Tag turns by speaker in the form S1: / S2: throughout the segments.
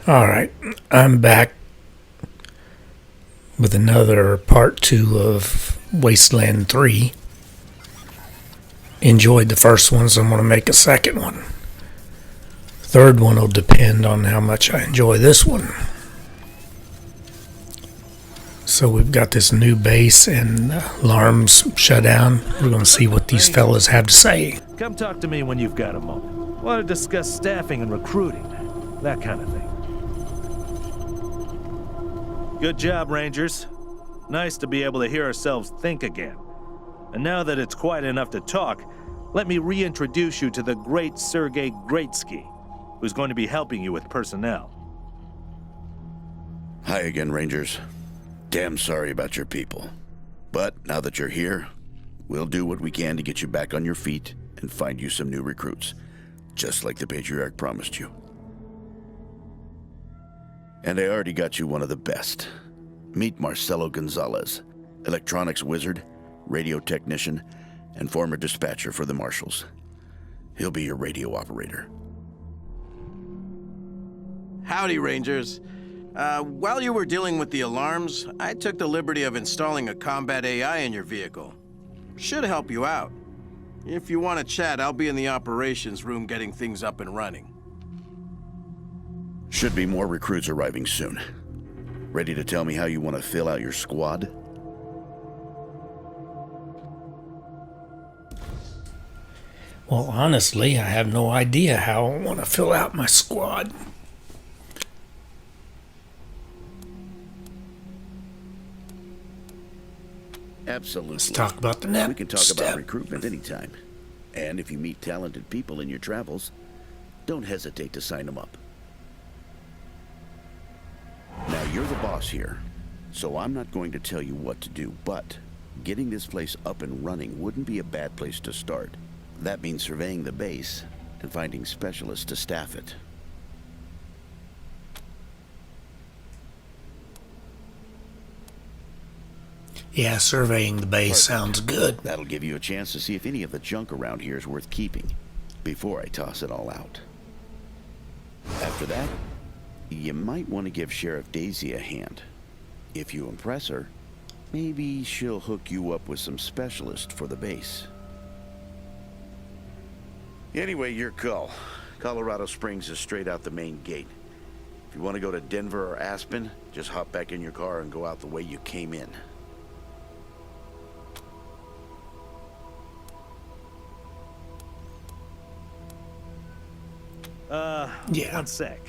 S1: Alright, I'm back with another part 2 of Wasteland 3. Enjoyed the first one, so I'm going to make a second one. Third one will depend on how much I enjoy this one. So we've got this new base and alarms shut down. We're going to see what these fellas have to say.
S2: Come talk to me when you've got a moment. Want to discuss staffing and recruiting, that kind of thing. Good job, Rangers. Nice to be able to hear ourselves think again. And now that it's quiet enough to talk, let me reintroduce you to the great Sergei Greatsky, who's going to be helping you with personnel.
S3: Hi again, Rangers. Damn sorry about your people. But now that you're here, we'll do what we can to get you back on your feet and find you some new recruits, just like the Patriarch promised you. And I already got you one of the best. Meet Marcelo Gonzalez, electronics wizard, radio technician, and former dispatcher for the Marshals. He'll be your radio operator.
S4: Howdy, Rangers. While you were dealing with the alarms, I took the liberty of installing a combat AI in your vehicle. Should help you out. If you want to chat, I'll be in the operations room getting things up and running.
S3: Should be more recruits arriving soon. Ready to tell me how you want to fill out your squad?
S1: Well, honestly, I have no idea how I want to fill out my squad.
S3: Absolutely.
S1: Let's talk about the next
S3: We can talk
S1: step.
S3: about recruitment anytime. And if you meet talented people in your travels, don't hesitate to sign them up. Now, you're the boss here, so I'm not going to tell you what to do, but getting this place up and running wouldn't be a bad place to start. That means surveying the base and finding specialists to staff it.
S1: Yeah, surveying the base sounds good.
S3: That'll give you a chance to see if any of the junk around here is worth keeping before I toss it all out. After that, you might want to give Sheriff Daisy a hand. If you impress her, maybe she'll hook you up with some specialists for the base. Anyway, your call. Colorado Springs is straight out the main gate. If you want to go to Denver or Aspen, just hop back in your car and go out the way you came in.
S1: Yeah.
S2: One sec.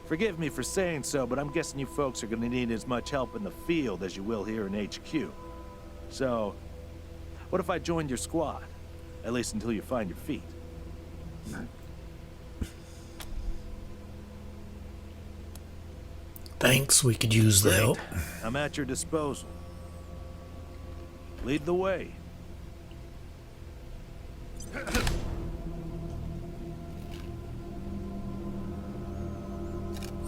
S2: Forgive me for saying so, but I'm guessing you folks are gonna need as much help in the field as you will here in HQ. So, what if I joined your squad? At least until you find your feet.
S1: Thanks, we could use the help.
S2: I'm at your disposal. Lead the way.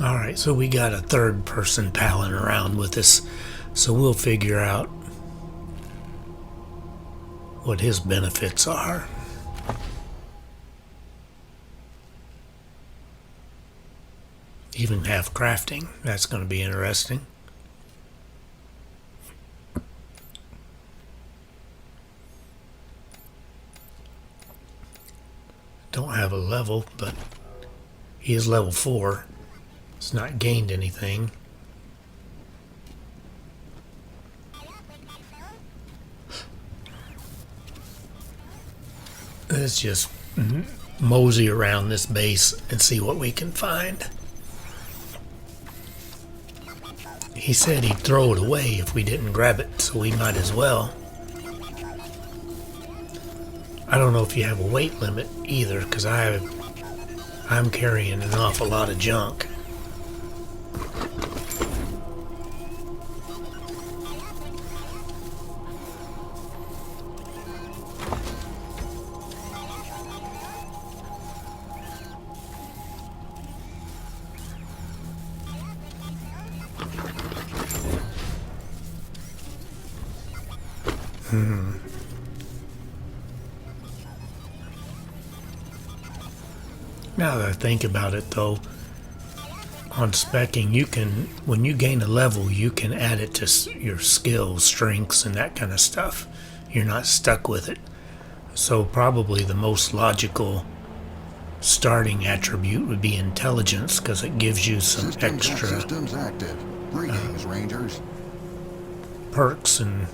S1: Alright, so we got a third person palling around with us, so we'll figure out what his benefits are. Even have crafting, that's going to be interesting. Don't have a level, but he is level 4. It's not gained anything. Let's just mosey around this base and see what we can find. He said he'd throw it away if we didn't grab it, so we might as well. I don't know if you have a weight limit either, because I'm carrying an awful lot of junk. Now that I think about it, though, on specking, you can, when you gain a level, you can add it to your skills, strengths, and that kind of stuff. You're not stuck with it. So probably the most logical starting attribute would be intelligence, because it gives you some extra
S5: Systems active. Greetings, Rangers.
S1: perks and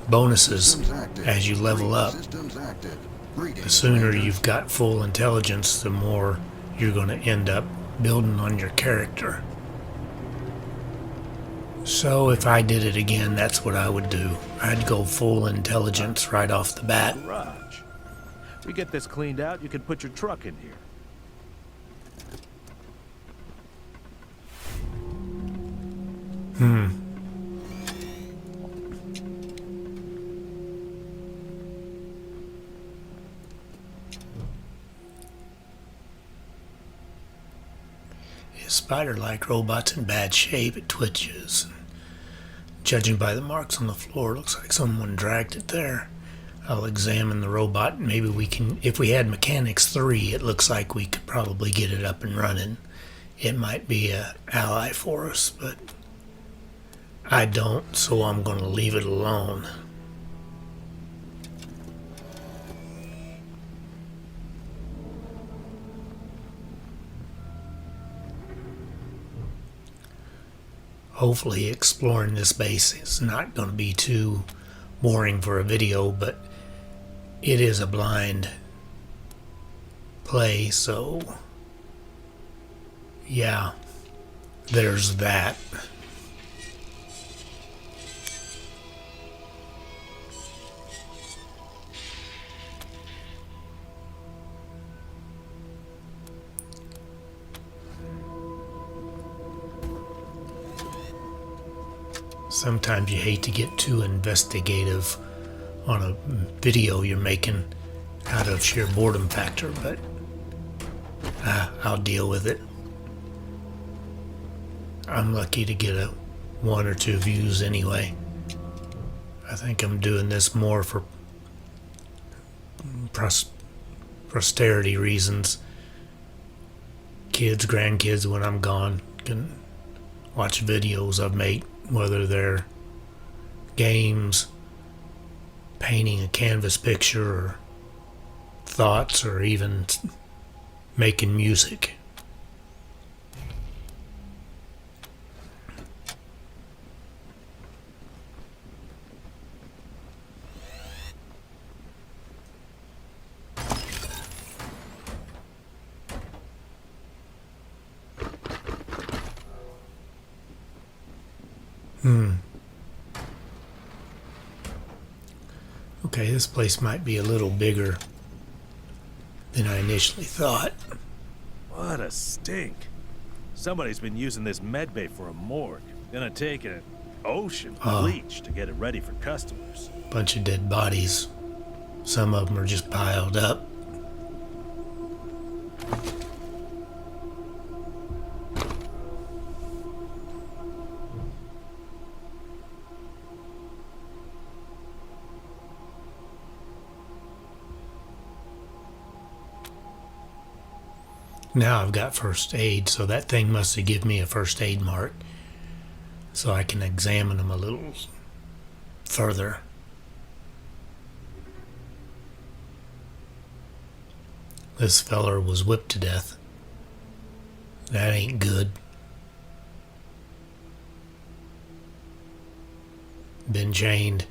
S1: bonuses
S5: Systems active.
S1: as you level up.
S5: Systems active. Greetings,
S1: The sooner
S5: Rangers.
S1: you've got full intelligence, the more you're going to end up building on your character. So if I did it again, that's what I would do. I'd go full intelligence right off the bat.
S2: Garage. We get this cleaned out, you can put your truck in here.
S1: Is spider-like robot's in bad shape? It twitches. Judging by the marks on the floor, it looks like someone dragged it there. I'll examine the robot. Maybe we can, if we had Mechanics 3, it looks like we could probably get it up and running. It might be an ally for us, but I don't, so I'm going to leave it alone. Hopefully exploring this base is not going to be too boring for a video, but it is a blind play, so yeah, there's that. Sometimes you hate to get too investigative on a video you're making out of sheer boredom factor, but I'll deal with it. I'm lucky to get 1 or 2 views anyway. I think I'm doing this more for posterity reasons. Kids, grandkids, when I'm gone, can watch videos I've made, whether they're games, painting a canvas picture, or thoughts, or even making music. Okay, this place might be a little bigger than I initially thought.
S2: What a stink. Somebody's been using this medbay for a morgue. Gonna take an ocean bleach to get it ready for customers.
S1: Bunch of dead bodies. Some of them are just piled up. Now I've got first aid, so that thing must have given me a first aid mark, so I can examine them a little further. This feller was whipped to death. That ain't good. Been chained.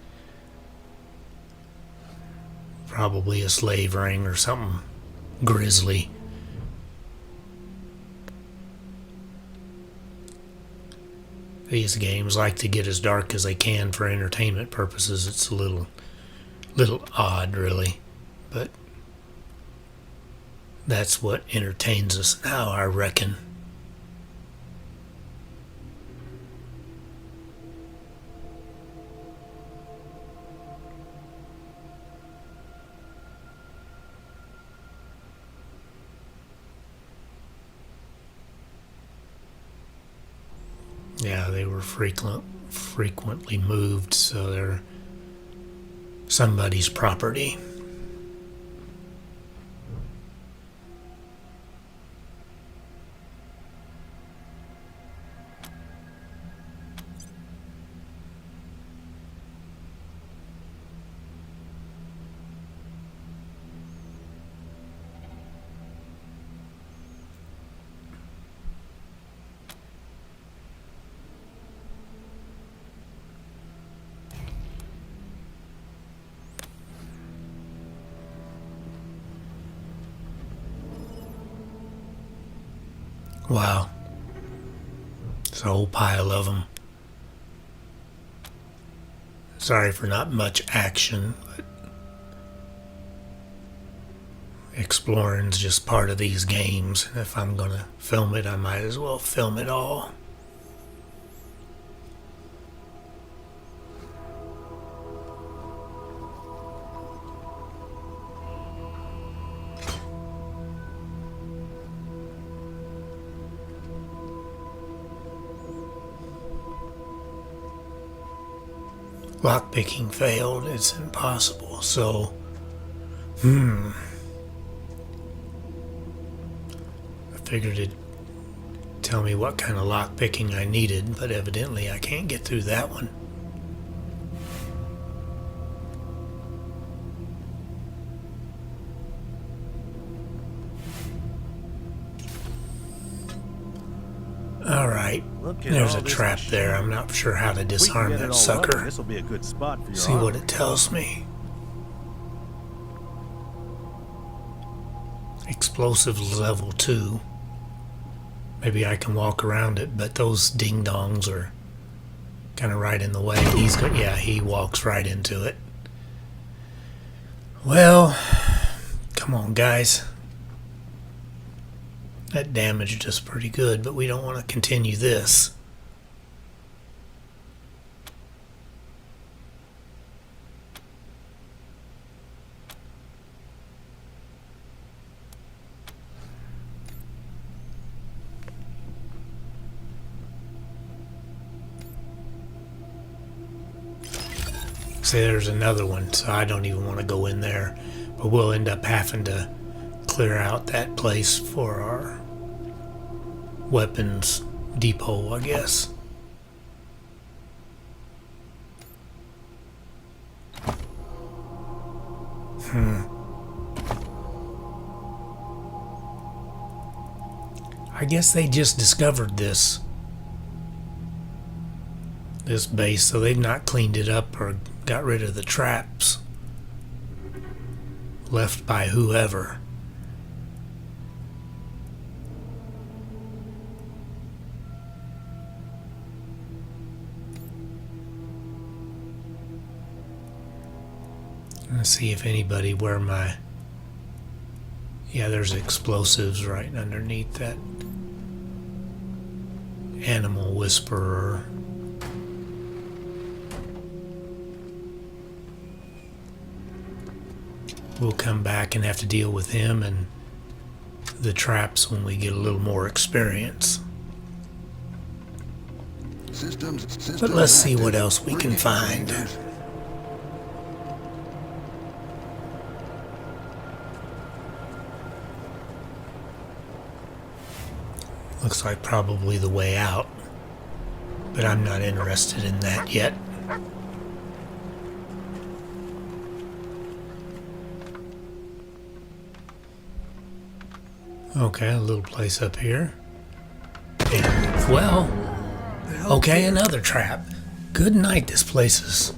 S1: Probably a slave ring or something grisly. These games like to get as dark as they can for entertainment purposes. It's a little odd, really, but that's what entertains us now, I reckon. Yeah, they were frequently moved, so they're somebody's property. Wow. It's a whole pile of them. Sorry for not much action, but exploring's just part of these games. And if I'm gonna film it, I might as well film it all. Lockpicking failed. It's impossible. So, I figured it'd tell me what kind of lockpicking I needed, but evidently I can't get through that one. Alright,
S2: Look at
S1: there's
S2: all
S1: a
S2: this
S1: trap there. I'm not sure how to
S2: If we can
S1: disarm
S2: get it
S1: that
S2: all
S1: sucker.
S2: running, this'll be a good spot for your
S1: See what
S2: armor.
S1: it tells me. Explosives level 2. Maybe I can walk around it, but those ding-dongs are kind of right in the way. Yeah, he walks right into it. Well, come on, guys. That damaged us pretty good, but we don't want to continue this. See, there's another one, so I don't even want to go in there. But we'll end up having to clear out that place for our weapons depot, I guess. I guess they just discovered this base, so they've not cleaned it up or got rid of the traps left by whoever. Let's see if anybody where my... Yeah, there's explosives right underneath that animal whisperer. We'll come back and have to deal with him and the traps when we get a little more experience. But let's see what else we can find. Looks like probably the way out, but I'm not interested in that yet. Okay, a little place up here. And, well, okay, another trap. Good night, this place is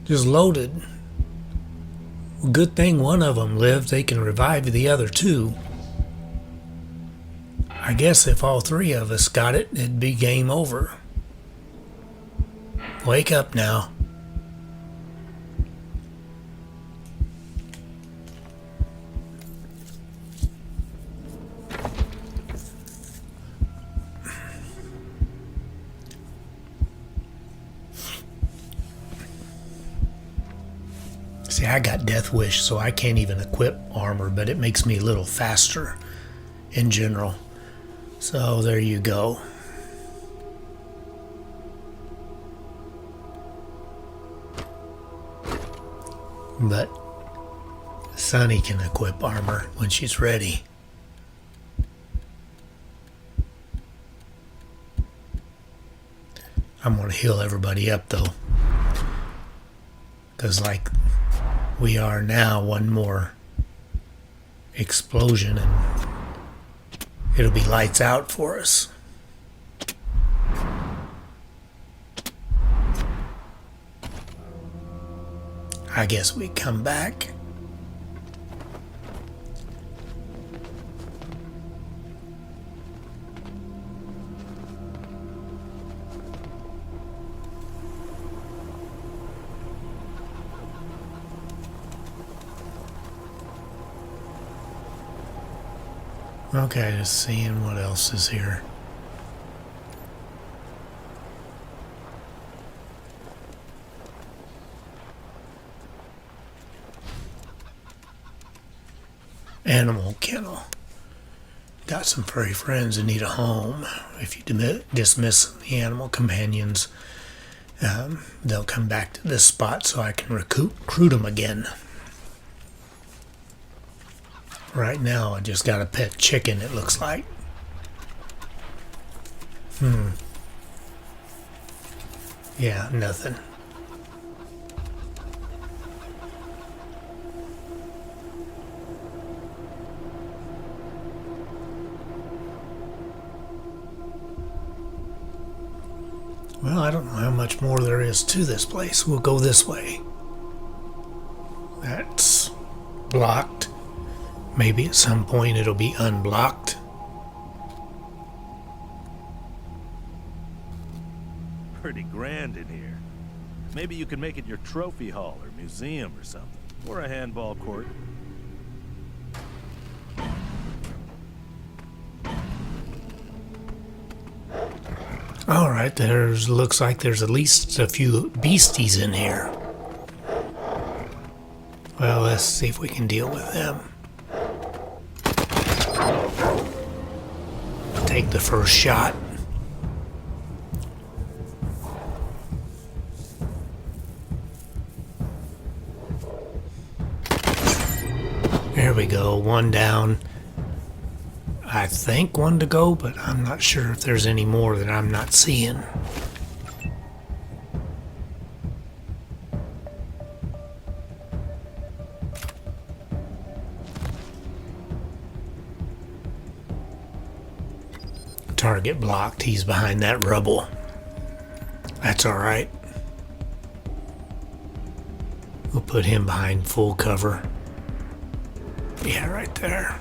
S1: just loaded. Good thing one of them lived, they can revive the other two. I guess if all three of us got it, it'd be game over. Wake up now. See, I got Death Wish, so I can't even equip armor, but it makes me a little faster in general. So there you go. But Sunny can equip armor when she's ready. I'm gonna heal everybody up though, because like we are now, one more explosion and it'll be lights out for us. I guess we come back. Okay, just seeing what else is here. Animal kennel. Got some furry friends who need a home. If you dismiss the animal companions, they'll come back to this spot so I can recruit them again. Right now, I just got a pet chicken, it looks like. Yeah, nothing. Well, I don't know how much more there is to this place. We'll go this way. That's blocked. Maybe at some point it'll be unblocked.
S2: Pretty grand in here. Maybe you can make it your trophy hall or museum or something. Or a handball court.
S1: Alright, looks like there's at least a few beasties in here. Well, let's see if we can deal with them. Take the first shot. There we go, one down. I think one to go, but I'm not sure if there's any more that I'm not seeing. Target blocked. He's behind that rubble. That's all right. We'll put him behind full cover. Yeah, right there.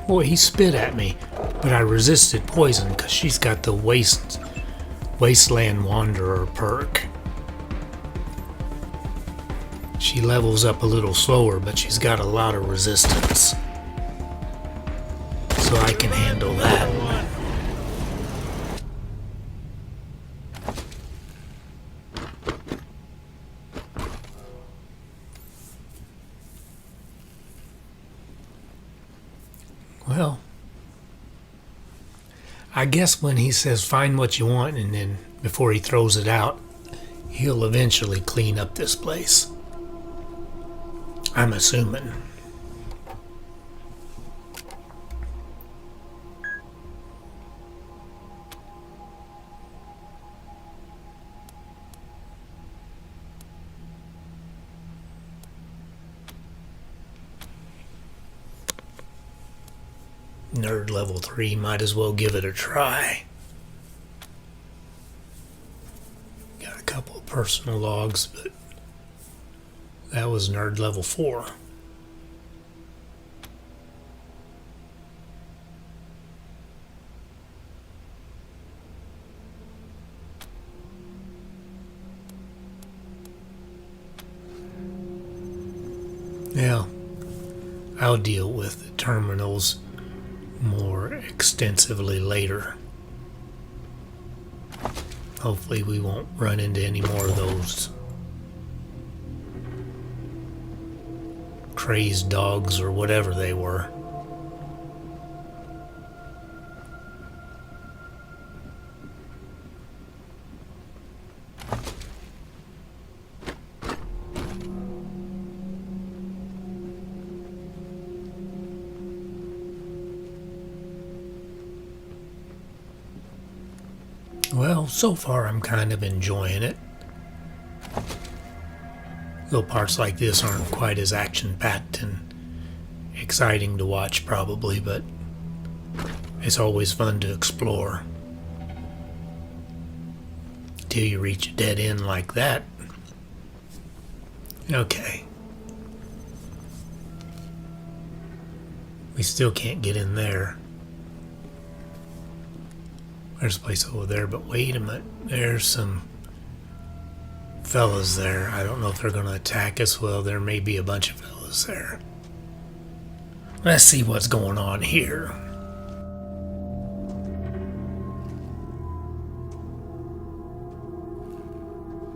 S1: Boy, he spit at me, but I resisted poison because she's got the Wasteland Wanderer perk. She levels up a little slower, but she's got a lot of resistance. So I can handle that. Well, I guess when he says find what you want and then before he throws it out, he'll eventually clean up this place. I'm assuming. Nerd level 3, might as well give it a try. Got a couple of personal logs, but that was nerd level 4. Yeah, I'll deal with the terminals more extensively later. Hopefully we won't run into any more of those crazed dogs or whatever they were. Well, so far I'm kind of enjoying it. Though parts like this aren't quite as action-packed and exciting to watch probably, but it's always fun to explore. Till you reach a dead end like that. Okay. We still can't get in there. There's a place over there, but wait a minute. There's some fellas there. I don't know if they're going to attack us. Well, there may be a bunch of fellas there. Let's see what's going on here.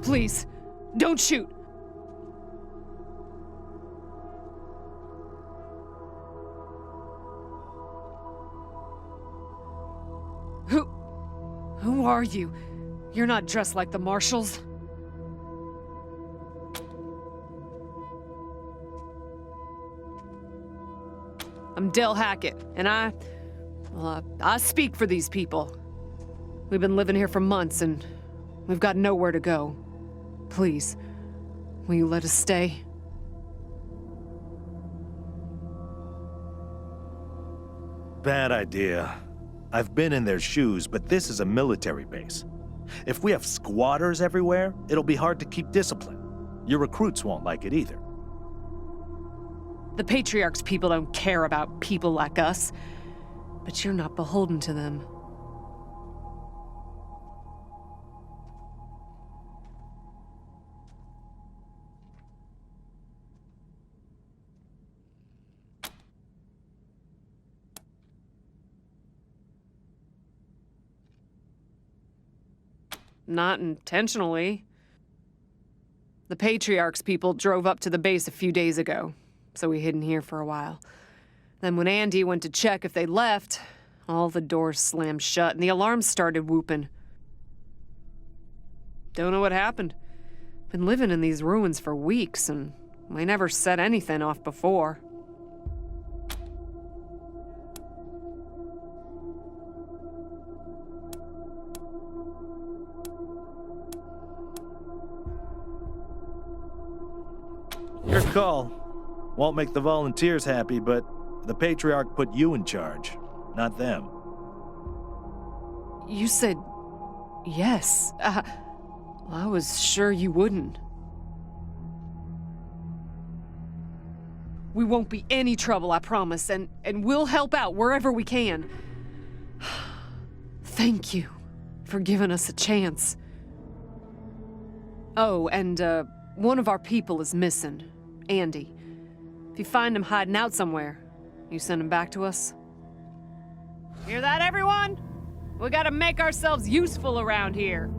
S6: Please, don't shoot. Who are you? You're not dressed like the marshals. I'm Del Hackett, and I speak for these people. We've been living here for months, and we've got nowhere to go. Please, will you let us stay?
S2: Bad idea. I've been in their shoes, but this is a military base. If we have squatters everywhere, it'll be hard to keep discipline. Your recruits won't like it either.
S6: The Patriarch's people don't care about people like us, but you're not beholden to them. Not intentionally. The Patriarch's people drove up to the base a few days ago, so we hid in here for a while. Then when Andy went to check if they'd left, all the doors slammed shut and the alarms started whooping. Don't know what happened. Been living in these ruins for weeks, and we never set anything off before.
S2: Your call. Won't make the volunteers happy, but the Patriarch put you in charge, not them.
S6: You said yes. Well, I was sure you wouldn't. We won't be any trouble, I promise, and we'll help out wherever we can. Thank you for giving us a chance. Oh, and one of our people is missing, Andy. If you find him hiding out somewhere, you send him back to us. Hear that, everyone? We gotta make ourselves useful around here.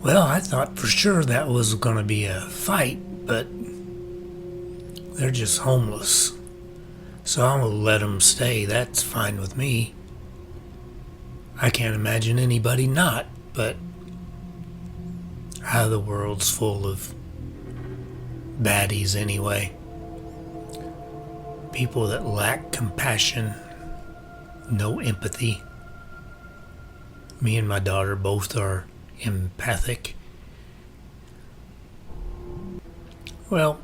S1: Well, I thought for sure that was going to be a fight, but they're just homeless. So I'm going to let them stay. That's fine with me. I can't imagine anybody not, but the world's full of baddies anyway. People that lack compassion, no empathy. Me and my daughter both are empathic. Well,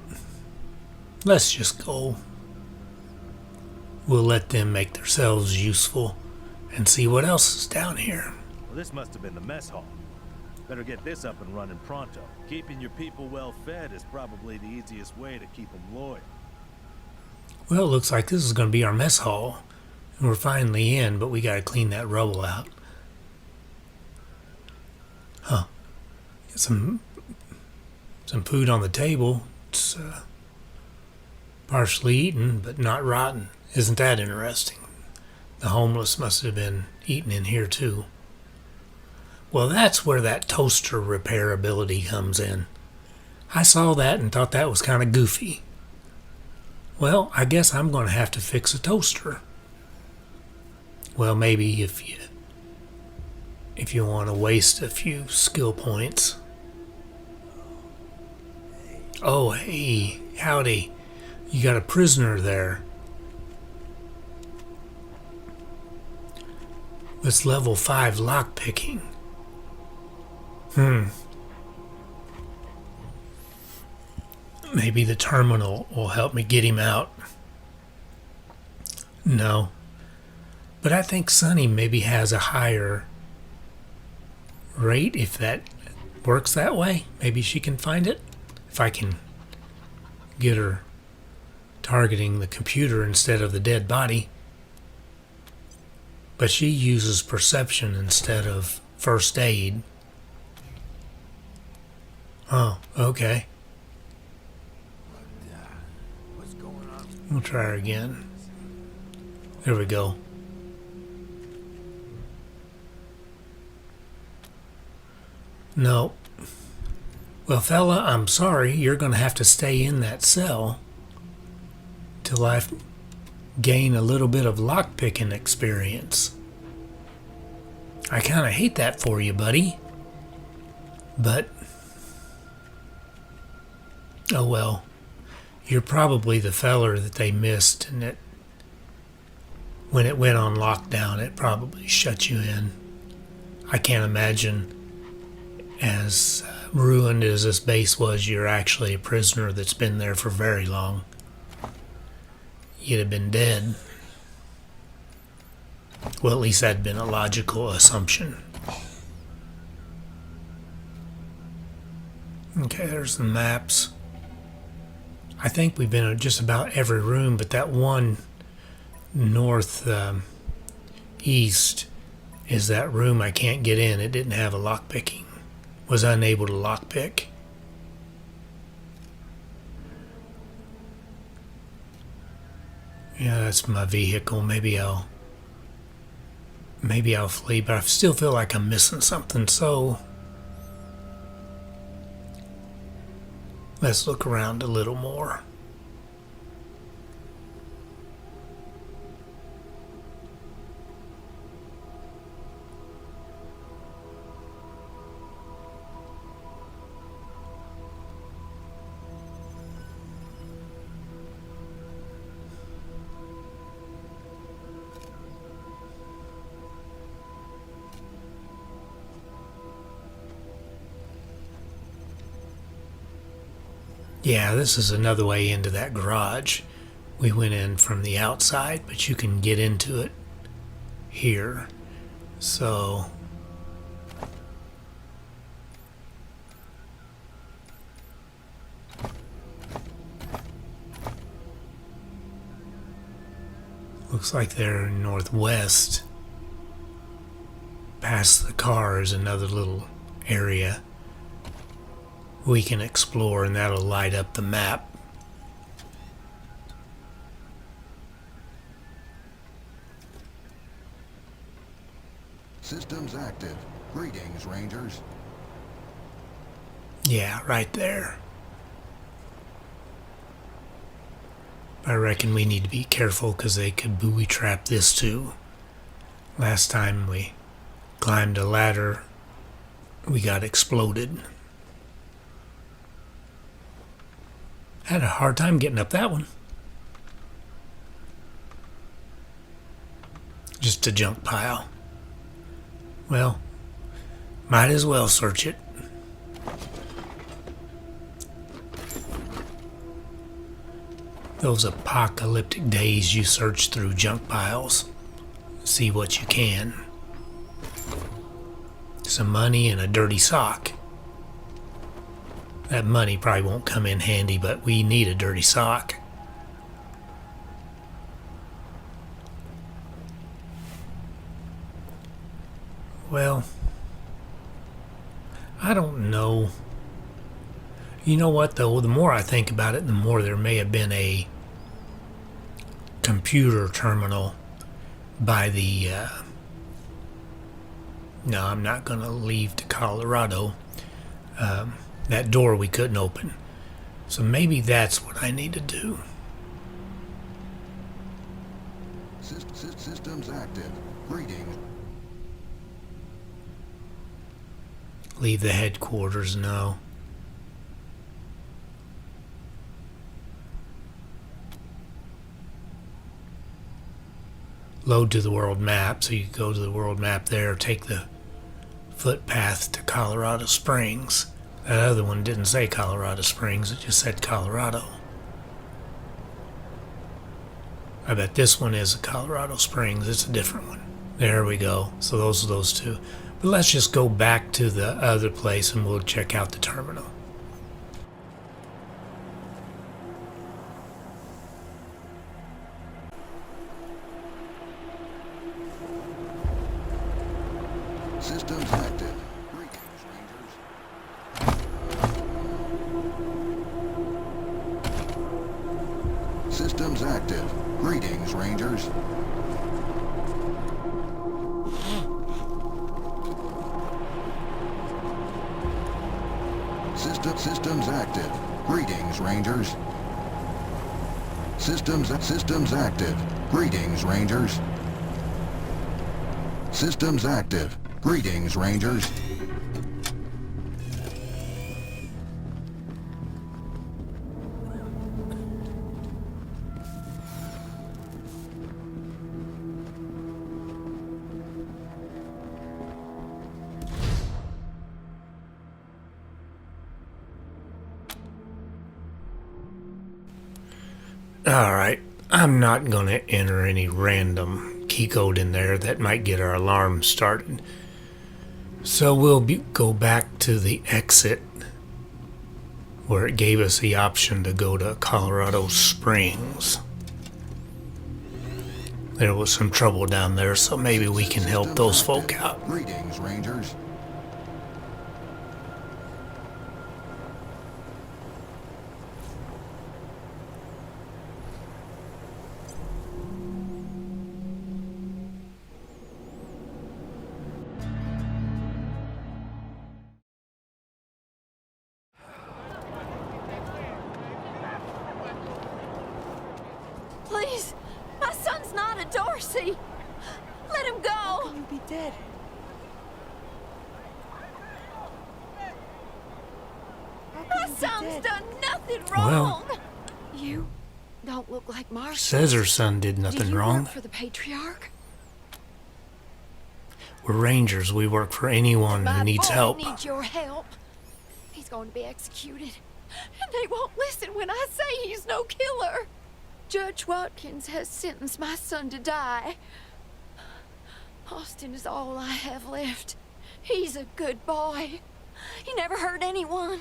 S1: let's just go. We'll let them make themselves useful and see what else is down here.
S2: Well, this must have been the mess hall. Better get this up and running pronto. Keeping your people well fed is probably the easiest way to keep them loyal.
S1: Well, it looks like this is going to be our mess hall. And we're finally in, but we got to clean that rubble out. Huh. Get some food on the table. It's partially eaten, but not rotten. Isn't that interesting? The homeless must have been eaten in here too. Well, that's where that toaster repairability comes in. I saw that and thought that was kind of goofy. Well, I guess I'm going to have to fix a toaster. Well, maybe if you want to waste a few skill points. Oh, hey, howdy. You got a prisoner there. It's level 5 lockpicking. Maybe the terminal will help me get him out. No. But I think Sunny maybe has a higher rate if that works that way. Maybe she can find it. If I can get her targeting the computer instead of the dead body. But she uses perception instead of first aid. Oh, okay.
S7: What's going on?
S1: We'll try her again. There we go. No. Well, fella, I'm sorry. You're going to have to stay in that cell till I gain a little bit of lockpicking experience. I kind of hate that for you, buddy. But, oh well. You're probably the feller that they missed, and it, when it went on lockdown, it probably shut you in. I can't imagine, as ruined as this base was, you're actually a prisoner that's been there for very long. You'd have been dead. Well, at least that'd been a logical assumption. Okay, there's the maps. I think we've been in just about every room, but that one north east is that room I can't get in. It didn't have a lockpicking. Was unable to lockpick. Yeah, that's my vehicle. Maybe I'll flee, but I still feel like I'm missing something, so let's look around a little more. Yeah, this is another way into that garage. We went in from the outside, but you can get into it here. So looks like they're northwest. Past the car is another little area we can explore, and that'll light up the map.
S5: Systems active. Greetings, Rangers.
S1: Yeah, right there. I reckon we need to be careful because they could booby trap this too. Last time we climbed a ladder, we got exploded. Had a hard time getting up that one. Just a junk pile. Well, might as well search it. Those apocalyptic days, you search through junk piles. See what you can. Some money and a dirty sock. That money probably won't come in handy, but we need a dirty sock. Well, I don't know. You know what, though? The more I think about it, the more there may have been a computer terminal by the... No, I'm not going to leave to Colorado. That door we couldn't open. So maybe that's what I need to do.
S5: Systems active. Greetings.
S1: Leave the headquarters, no. Load to the world map, so you can go to the world map there, take the footpath to Colorado Springs. That other one didn't say Colorado Springs, it just said Colorado. I bet this one is Colorado Springs, it's a different one. There we go, so those are those two. But let's just go back to the other place and we'll check out the terminal.
S5: Systems active. Greetings, Rangers. Systems active. Greetings, Rangers. Systems active. Greetings, Rangers. Systems active. Greetings, Rangers.
S1: Alright, I'm not going to enter any random key code in there that might get our alarm started. So we'll go back to the exit where it gave us the option to go to Colorado Springs. There was some trouble down there, so maybe we can help those folk out.
S5: Greetings, Rangers.
S8: Please, my son's not a Dorsey. Let him go.
S9: How can you be dead? How can
S8: My
S9: you be
S8: son's
S9: dead?
S8: done nothing
S1: Well.
S8: wrong. You don't look like Marshall.
S1: Says her son did
S8: Do
S1: nothing
S8: you
S1: wrong.
S8: work for the Patriarch?
S1: We're Rangers. We work for anyone
S8: My
S1: who needs
S8: boy
S1: help.
S8: needs your help. He's going to be executed. And they won't listen when I say he's no killer. Judge Watkins has sentenced my son to die. Austin is all I have left. He's a good boy. He never hurt anyone.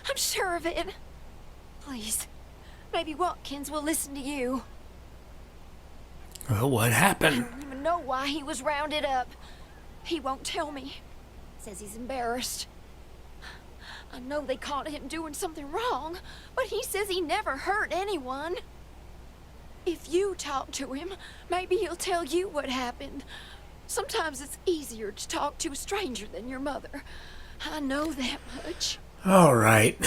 S8: I'm sure of it. Please, maybe Watkins will listen to you.
S1: Well, what
S8: I
S1: happened?
S8: don't even know why he was rounded up. He won't tell me. Says he's embarrassed. I know they caught him doing something wrong, but he says he never hurt anyone. If you talk to him, maybe he'll tell you what happened. Sometimes it's easier to talk to a stranger than your mother. I know that much.
S1: All right.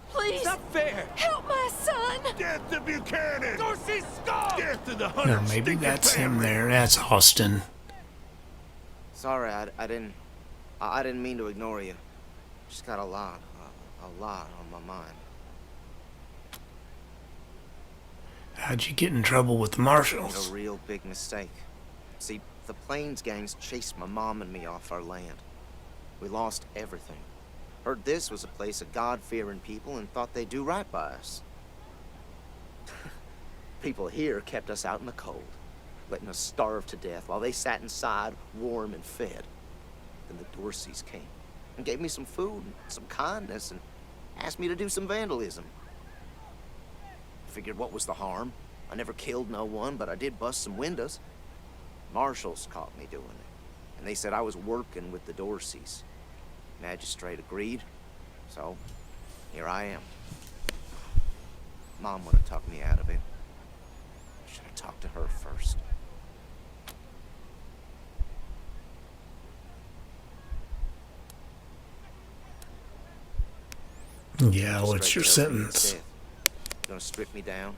S8: Please,
S7: It's not fair!
S8: help my son!
S7: Death to Buchanan! Dorsey Scott! Death to the
S1: Now,
S7: hunter!
S1: maybe that's him there. That's Austin.
S9: Sorry, I didn't mean to ignore you. Just got a lot on my mind.
S1: How'd you get in trouble with the
S9: Made
S1: marshals?
S9: a real big mistake. See, the Plains gangs chased my mom and me off our land. We lost everything. Heard this was a place of God-fearing people and thought they'd do right by us. People here kept us out in the cold, letting us starve to death while they sat inside, warm and fed. Then the Dorseys came and gave me some food and some kindness and asked me to do some vandalism. Figured what was the harm? I never killed no one, but I did bust some windows. Marshals caught me doing it, and they said I was working with the Dorseys. Magistrate agreed, so here I am. Mom would have talked me out of it. Should have talked to her first.
S1: Yeah, what's your
S9: Straight to open
S1: sentence?
S9: death. Gonna strip me down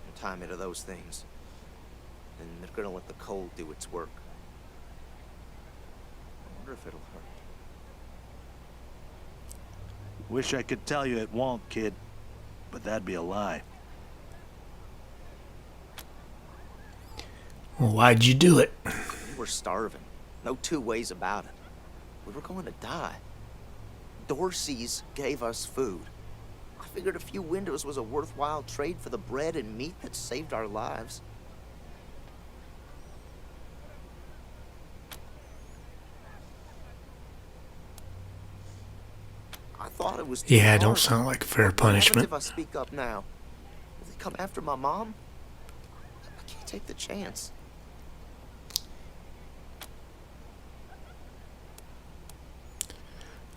S9: and tie me to those things. Then they're gonna let the cold do its work. I wonder if it'll hurt.
S2: Wish I could tell you it won't, kid. But that'd be a lie.
S1: Well, why'd you do it?
S9: We were starving. No two ways about it. We were going to die. Dorsey's gave us food. I figured a few windows was a worthwhile trade for the bread and meat that saved our lives. I thought it was too
S1: Yeah, don't
S9: hard.
S1: sound like a fair
S9: What happens
S1: punishment.
S9: if I speak up now? Will they come after my mom? I can't take the chance.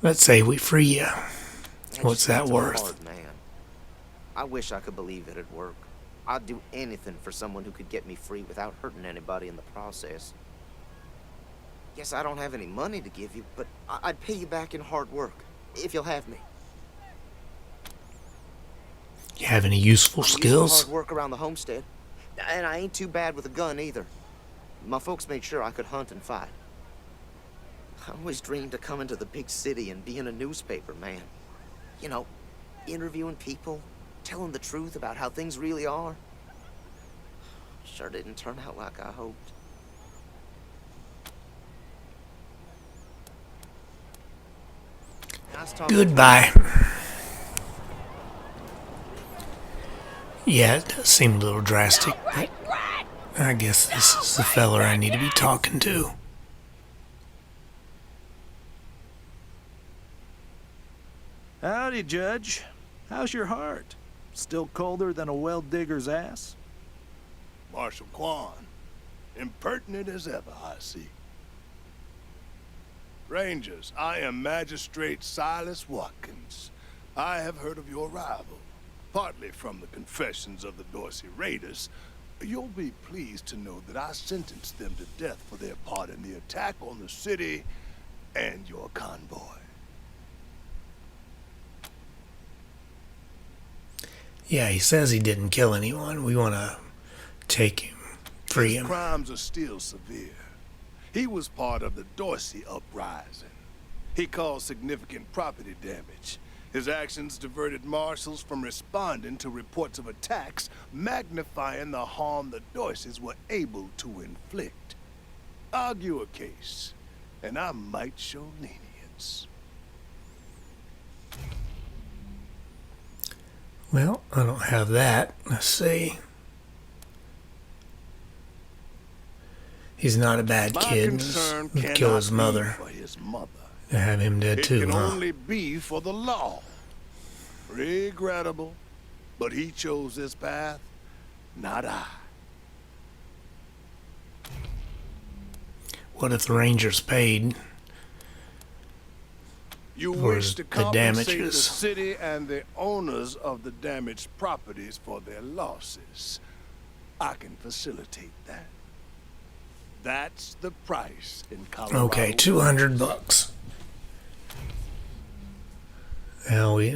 S1: Let's say we free you.
S9: Man,
S1: What's that
S9: Jason's a
S1: worth?
S9: hard man. I wish I could believe it'd work. I'd do anything for someone who could get me free without hurting anybody in the process. Yes, I don't have any money to give you, but I'd pay you back in hard work. if you'll have me.
S1: You have any useful
S9: I'm used to
S1: skills?
S9: hard work around the homestead, and I ain't too bad with a gun either. My folks made sure I could hunt and fight. I always dreamed of coming to the big city and being a newspaper man. You know, interviewing people, telling the truth about how things really are. Sure didn't turn out like I hoped. Nice talking to you.
S1: Goodbye. Yeah, it does seem a little drastic, but I guess this is the feller I need to be talking to.
S2: Howdy, Judge. How's your heart? Still colder than a well-digger's ass?
S7: Marshal Quan, impertinent as ever, I see. Rangers, I am Magistrate Silas Watkins. I have heard of your arrival, partly from the confessions of the Dorsey Raiders. You'll be pleased to know that I sentenced them to death for their part in the attack on the city and your convoy.
S1: Yeah, he says he didn't kill anyone. We want to take him, free
S7: His
S1: him.
S7: crimes are still severe. He was part of the Dorsey uprising. He caused significant property damage. His actions diverted marshals from responding to reports of attacks, magnifying the harm the Dorseys were able to inflict. Argue a case, and I might show lenience.
S1: Well, I don't have that. Let's see. He's not a bad
S7: My
S1: kid.
S7: concern
S1: He'd
S7: cannot
S1: kill his
S7: be
S1: mother.
S7: for his mother.
S1: To have him dead
S7: It
S1: too,
S7: can
S1: huh?
S7: only be for the law. Regrettable, but he chose this path, not I.
S1: What if the Rangers paid?
S7: You
S1: For
S7: wish to
S1: the
S7: compensate the
S1: damages.
S7: city and the owners of the damaged properties for their losses. I can facilitate that. That's the price in Colorado.
S1: Okay, $200. Well, we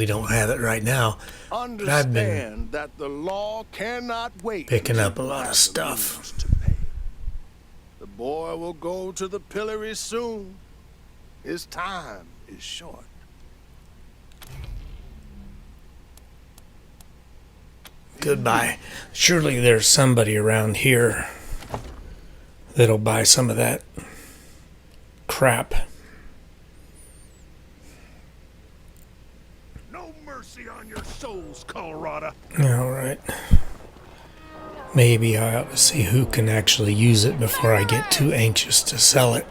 S1: don't have it right now. But I've been
S7: Understand that the law cannot wait.
S1: picking
S7: until
S1: up a
S7: you
S1: lot
S7: have
S1: of
S7: the
S1: stuff.
S7: means to pay. The boy will go to the pillory soon. His time is short.
S1: Goodbye. Surely there's somebody around here that'll buy some of that crap.
S7: No mercy on your souls, Colorado.
S1: All right. Maybe I ought to see who can actually use it before I get too anxious to sell it.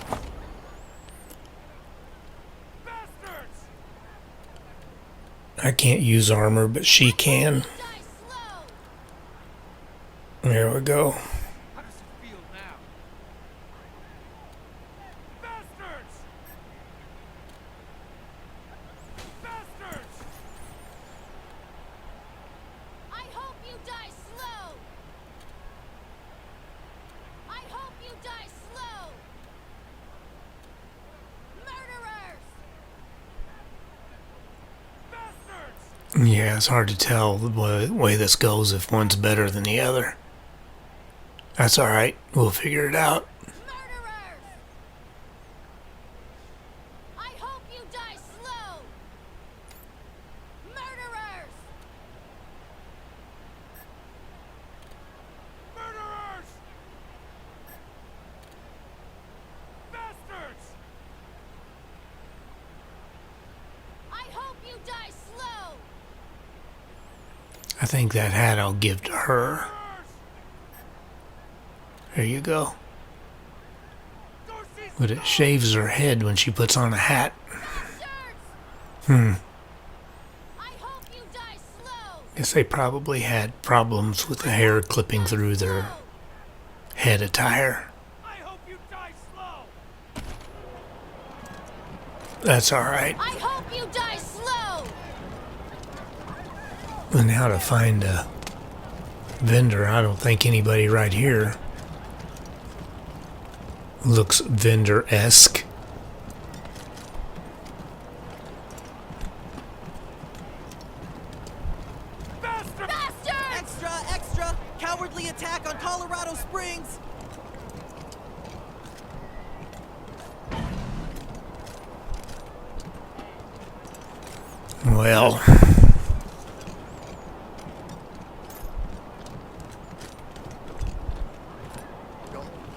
S1: I can't use armor, but she can. There we go.
S7: How does it feel now? Bastards! Bastards!
S8: I hope you die slow. I hope you die slow. Murderers!
S7: Bastards!
S1: Yeah, it's hard to tell the way this goes if one's better than the other. That's alright. We'll figure it out.
S8: Murderers! I hope you die slow. Murderers!
S7: Murderers! Bastards!
S8: I hope you die slow.
S1: I think that hat I'll give to her. There you go. But it shaves her head when she puts on a hat.
S8: I hope you die slow.
S1: Guess they probably had problems with the hair clipping through their head attire.
S7: I hope you die slow!
S1: That's alright.
S8: I hope you die slow.
S1: And how to find a vendor. I don't think anybody right here looks vendor-esque.
S10: Springs!
S1: Well,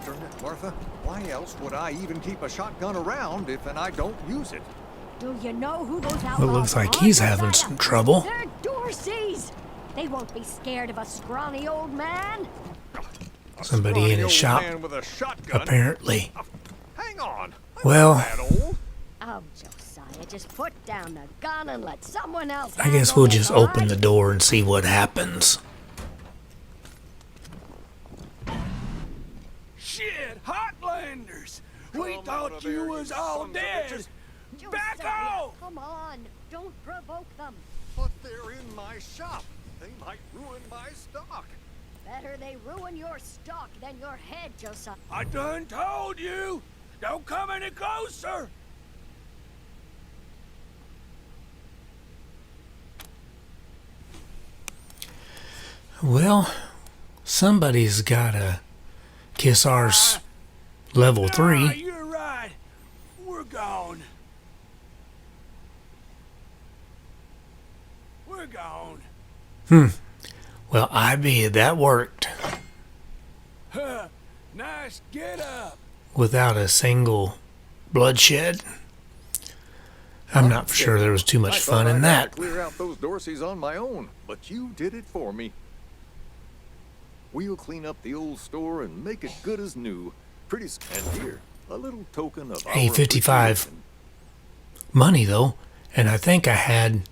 S11: Darn it, Martha. Why else would I even keep a shotgun around if I don't use it?
S12: Do you know who those outlaws
S1: it looks like
S12: are,
S1: he's having
S12: Josiah?
S1: some trouble.
S12: They're Dorseys. They won't be scared of a scrawny old man.
S1: Somebody in his shop,
S11: Man with a shotgun.
S1: apparently.
S11: Hang on.
S1: Well,
S11: That old.
S12: Oh, Josiah, just put down the gun and let someone else
S1: I guess
S12: handle
S1: we'll
S12: this,
S1: just
S12: all
S1: open
S12: right?
S1: the door and see what happens.
S7: Shit, Heartlanders! We
S11: Come
S7: thought
S11: out of there,
S7: you was
S11: you
S7: all
S11: sons of
S7: dead!
S11: bitches.
S7: Back
S12: Josiah,
S7: off!
S12: come on. Don't provoke them.
S11: But they're in my shop. They might ruin my stock.
S12: Better they ruin your stock than your head, Josiah.
S7: I done told you! Don't come any closer!
S1: Well, somebody's gotta kiss ours level 3.
S7: You're right. We're gone. We're gone.
S1: Well, I be that worked
S7: Huh. Nice get up.
S1: without a single bloodshed. I'm not for sure there was too much
S11: I
S1: fun
S11: thought
S1: in
S11: I'd have
S1: that.
S11: to clear out those Dorseys on my own, but you did it for me. We'll clean up the old store and make it good as new. And here, a little token of
S1: Hey,
S11: our
S1: 55
S11: appreciation.
S1: money though, and I think I had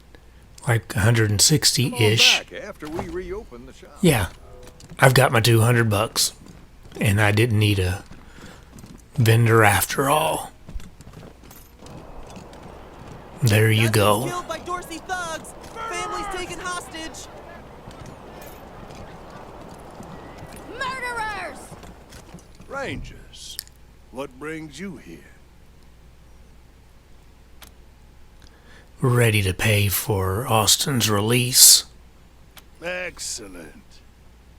S1: like
S11: Come on
S1: 160-ish.
S11: back after we reopen the shop.
S1: Yeah, I've got my $200, and I didn't need a vendor after all. There you go.
S10: Killed by Dorsey thugs. Families taken hostage.
S12: Murderers!
S7: Rangers, what brings you here?
S1: Ready to pay for Austin's release.
S7: Excellent.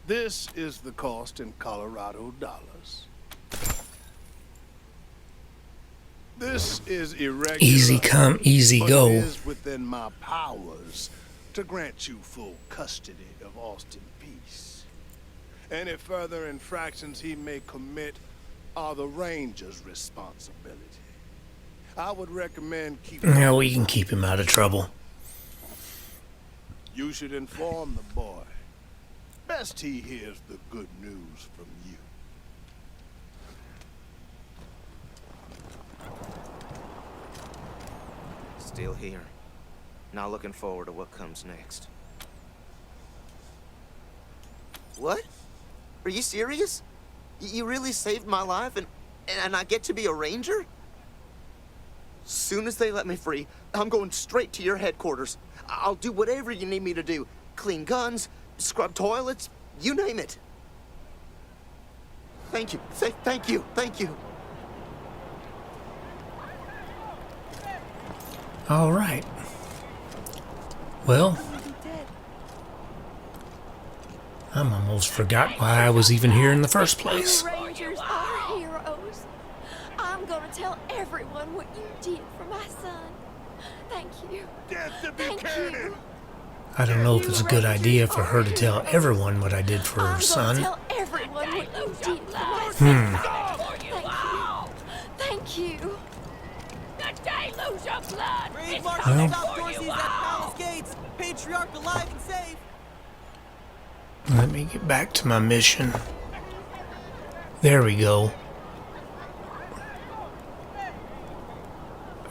S7: This is the cost in Colorado dollars. This is irregular.
S1: Easy come, easy
S7: but
S1: go.
S7: It is within my powers to grant you full custody of Austin Peace. Any further infractions he may commit are the Ranger's responsibility. I would recommend keeping.
S1: Now we can keep him out of trouble.
S7: You should inform the boy. Best he hears the good news from you.
S9: Still here. Not looking forward to what comes next. What? Are you serious? You really saved my life and I get to be a ranger? Soon as they let me free, I'm going straight to your headquarters. I'll do whatever you need me to do. Clean guns, scrub toilets, you name it. Thank you. Thank you. Thank you.
S1: All right. Well, I'm almost forgot why I was even here in the first place.
S8: You Rangers are heroes. I'm gonna tell everyone what you did for my son. Thank you. Thank you.
S1: I don't know if it's a good idea for her to tell everyone what I did for her
S8: I'm
S1: son.
S8: gonna tell everyone what you did for my son. Thank you.
S10: The day lose your blood. Brave Mark
S1: Well.
S10: stop Dorsey's at Palace Gates. Patriarch alive and safe.
S1: Let me get back to my mission. There we go.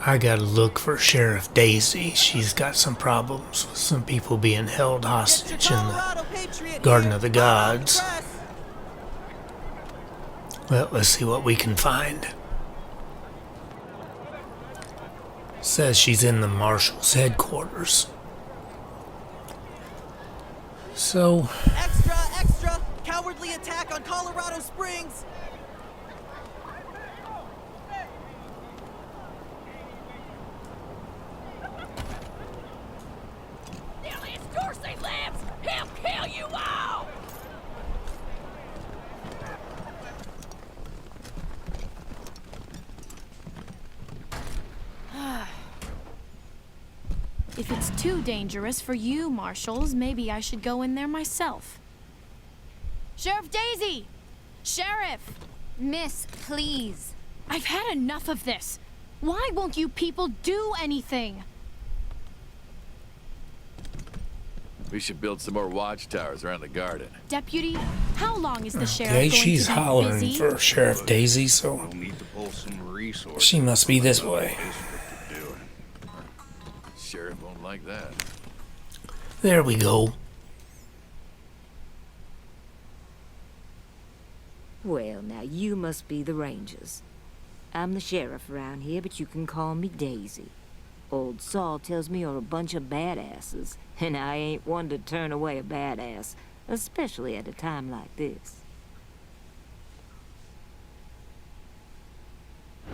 S1: I gotta look for Sheriff Daisy. She's got some problems with some people being held hostage in the Garden of the Gods. Well, let's see what we can find. Says she's in the Marshal's headquarters. So,
S10: Extra, extra! Cowardly attack on Colorado Springs! Nearly as Dorsey lives, he'll kill you all!
S13: If it's too dangerous for you, Marshals, maybe I should go in there myself. Sheriff Daisy! Sheriff!
S12: Miss, please.
S13: I've had enough of this. Why won't you people do anything?
S14: We should build some more watchtowers around the garden.
S13: Deputy, how long is the sheriff
S1: Okay,
S13: going
S1: she's
S13: to be
S1: hollering
S13: busy?
S1: for Sheriff Daisy, so she must be this way.
S14: Sheriff won't like that.
S1: There we go.
S15: Well, now you must be the Rangers. I'm the sheriff around here, but you can call me Daisy. Old Saul tells me you're a bunch of badasses, and I ain't one to turn away a badass, especially at a time like this.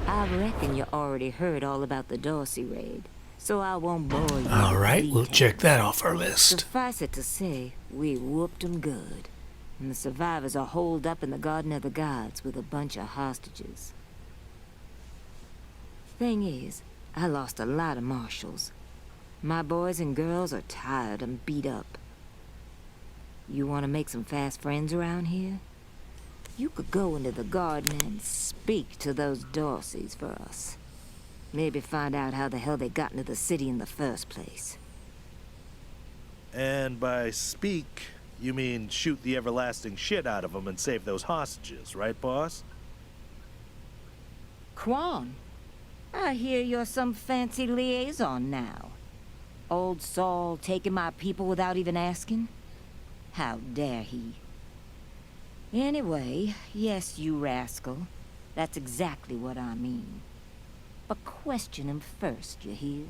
S15: I reckon you already heard all about the Dorsey raid, so I won't bore you.
S1: All right, we'll check that off our list.
S15: Suffice it to say, we whooped 'em good. And the survivors are holed up in the Garden of the Gods with a bunch of hostages. Thing is, I lost a lot of marshals. My boys and girls are tired and beat up. You want to make some fast friends around here? You could go into the garden and speak to those Dorseys for us. Maybe find out how the hell they got into the city in the first place.
S2: And by speak, you mean shoot the everlasting shit out of them and save those hostages, right, boss?
S15: Quan, I hear you're some fancy liaison now. Old Saul taking my people without even asking? How dare he? Anyway, yes, you rascal. That's exactly what I mean. But question him first, you hear?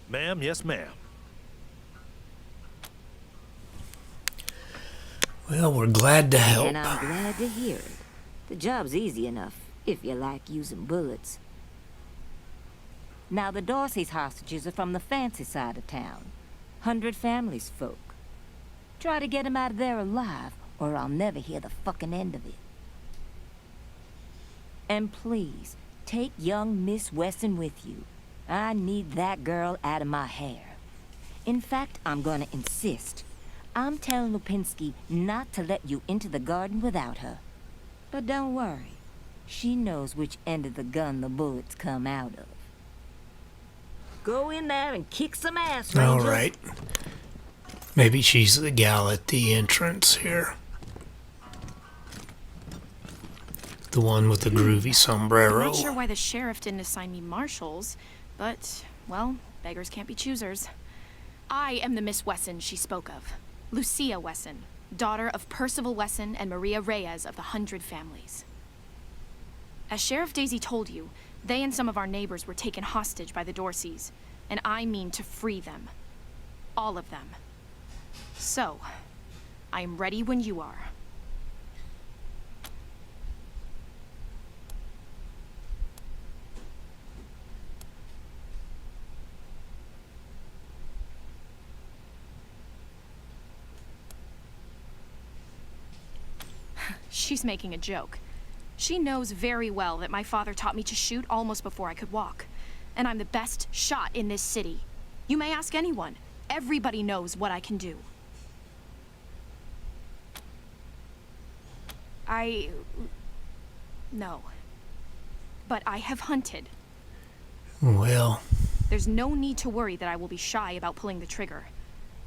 S2: Ma'am, yes, ma'am.
S1: Well, we're glad to help.
S15: And I'm glad to hear it. The job's easy enough, if you like using bullets. Now, the Dorsey's hostages are from the fancy side of town. 100 Families folk. Try to get them out of there alive, or I'll never hear the fucking end of it. And please, take young Miss Wesson with you. I need that girl out of my hair. In fact, I'm gonna insist. I'm telling Lupinski not to let you into the garden without her. But don't worry. She knows which end of the gun the bullets come out of. Go in there and kick some ass, Rangers.
S1: All right. Maybe she's the gal at the entrance here. The one with the groovy sombrero.
S13: I'm not sure why the sheriff didn't assign me marshals, but, well, beggars can't be choosers. I am the Miss Wesson she spoke of. Lucia Wesson, daughter of Percival Wesson and Maria Reyes of the 100 Families. As Sheriff Daisy told you, they and some of our neighbors were taken hostage by the Dorseys, and I mean to free them. All of them. So, I am ready when you are. She's making a joke. She knows very well that my father taught me to shoot almost before I could walk. And I'm the best shot in this city. You may ask anyone. Everybody knows what I can do. No. But I have hunted.
S1: Well...
S13: There's no need to worry that I will be shy about pulling the trigger.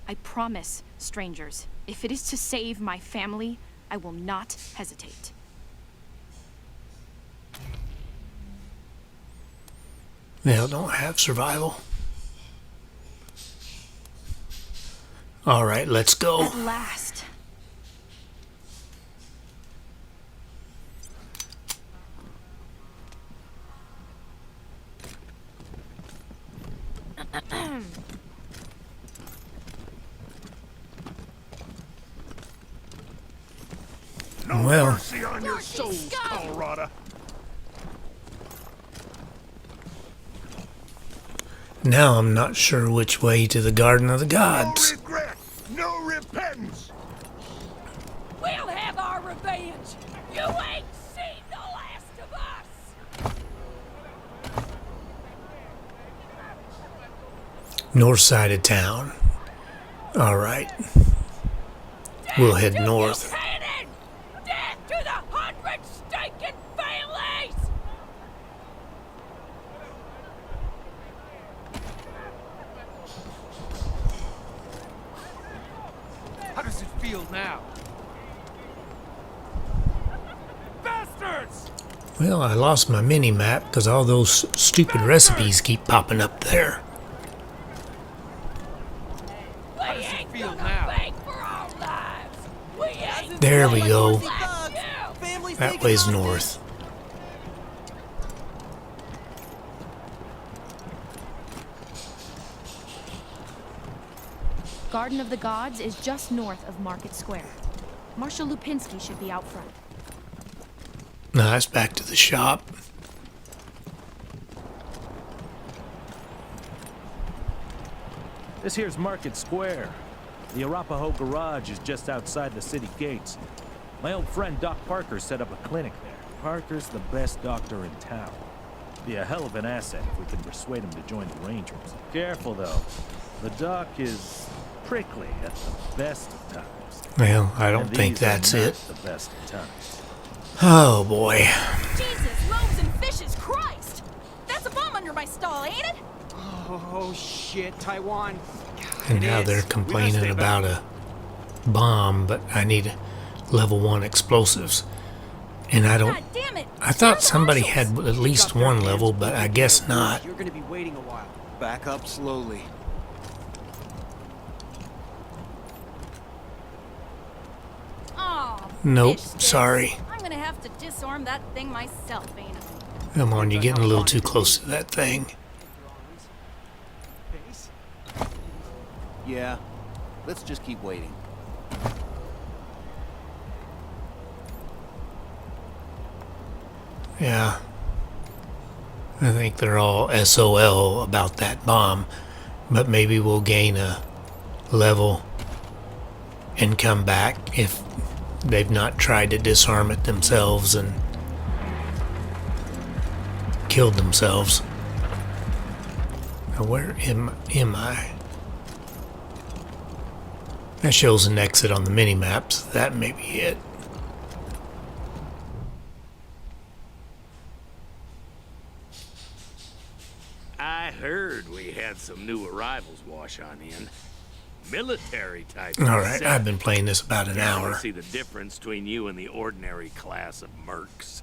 S13: I promise, strangers, if it is to save my family, I will not hesitate.
S1: They don't have survival. All right, let's go.
S13: At last.
S1: Well,
S7: Mercy on your souls, Colorado.
S1: now I'm not sure which way to the Garden of the Gods.
S7: No regret, no repentance.
S12: We'll have our revenge. You ain't seen the last of us.
S1: North side of town. Alright. We'll head north.
S16: Death to the 100 stinking families!
S17: How does it feel now? Bastards!
S1: Well, I lost my mini-map because all those stupid recipes keep popping up there.
S17: How does it feel now?
S1: There we go. That way's north.
S13: Garden of the Gods is just north of Market Square. Marshal Lupinski should be out front.
S1: Nice, back to the shop.
S2: This here's Market Square. The Arapaho Garage is just outside the city gates. My old friend Doc Parker set up a clinic there. Parker's the best doctor in town. Be a hell of an asset if we can persuade him to join the Rangers. Careful though, the Doc is prickly at the best of times.
S1: Well, I don't
S2: And
S1: think
S2: these are
S1: that's
S2: not
S1: it.
S2: The best of times.
S1: Oh boy.
S16: Jesus, loaves and fishes, Christ! That's a bomb under my stall, ain't it?
S10: Oh, shit, Taiwan.
S1: And now they're complaining about a bomb, but I need level 1 explosives. And I don't...
S16: God damn it!
S1: I thought somebody had at least one level, but I guess not.
S10: You're gonna be waiting a while. Back up slowly.
S16: Oh,
S1: Nope,
S16: fish sticks.
S1: sorry.
S16: I'm gonna have to disarm that thing myself, ain't I?
S1: Come on, you're getting a little too close to that thing.
S10: Yeah, let's just keep waiting.
S1: Yeah. I think they're all SOL about that bomb, but maybe we'll gain a level and come back if they've not tried to disarm it themselves and killed themselves. Now where am I? That shows an exit on the mini-map, so that may be it.
S18: I heard we had some new arrivals wash on in. Military type.
S1: Alright, I've been playing this about an hour.
S18: See the difference between you and the ordinary class of mercs.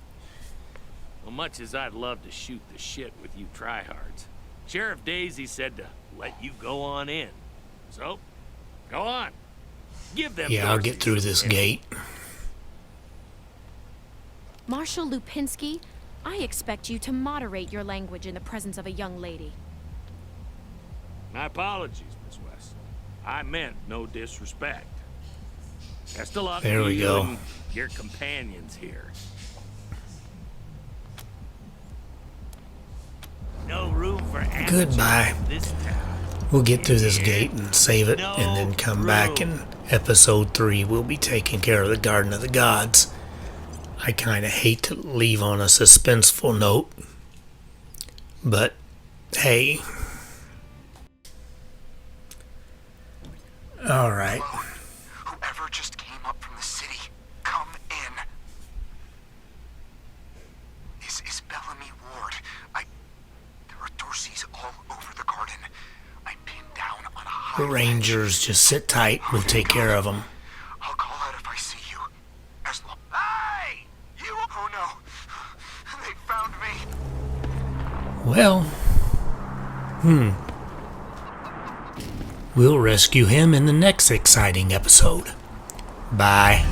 S18: Well, much as I'd love to shoot the shit with you tryhards, Sheriff Daisy said to let you go on in. So, go on. Give them.
S1: Yeah, I'll get through this gate.
S13: Marshal Lupinski, I expect you to moderate your language in the presence of a young lady.
S18: My apologies, Miss West. I meant no disrespect. Best of luck
S1: There
S18: to
S1: we
S18: you
S1: go.
S18: and your companions here. No room for amateurs
S1: Goodbye.
S18: in this town.
S1: We'll get through this gate and save it, and then come back in episode 3. We'll be taking care of the Garden of the Gods. I kind of hate to leave on a suspenseful note, but hey. Alright.
S19: Whoever just came up from the city, come in. This is Bellamy Ward. There are Dorseys all over the garden. I'm pinned down on a high
S1: The Rangers, just sit tight. We'll take care of them.
S19: I'll call out if I see you. As long... Hey! You... Oh no. They found me.
S1: Well, we'll rescue him in the next exciting episode. Bye.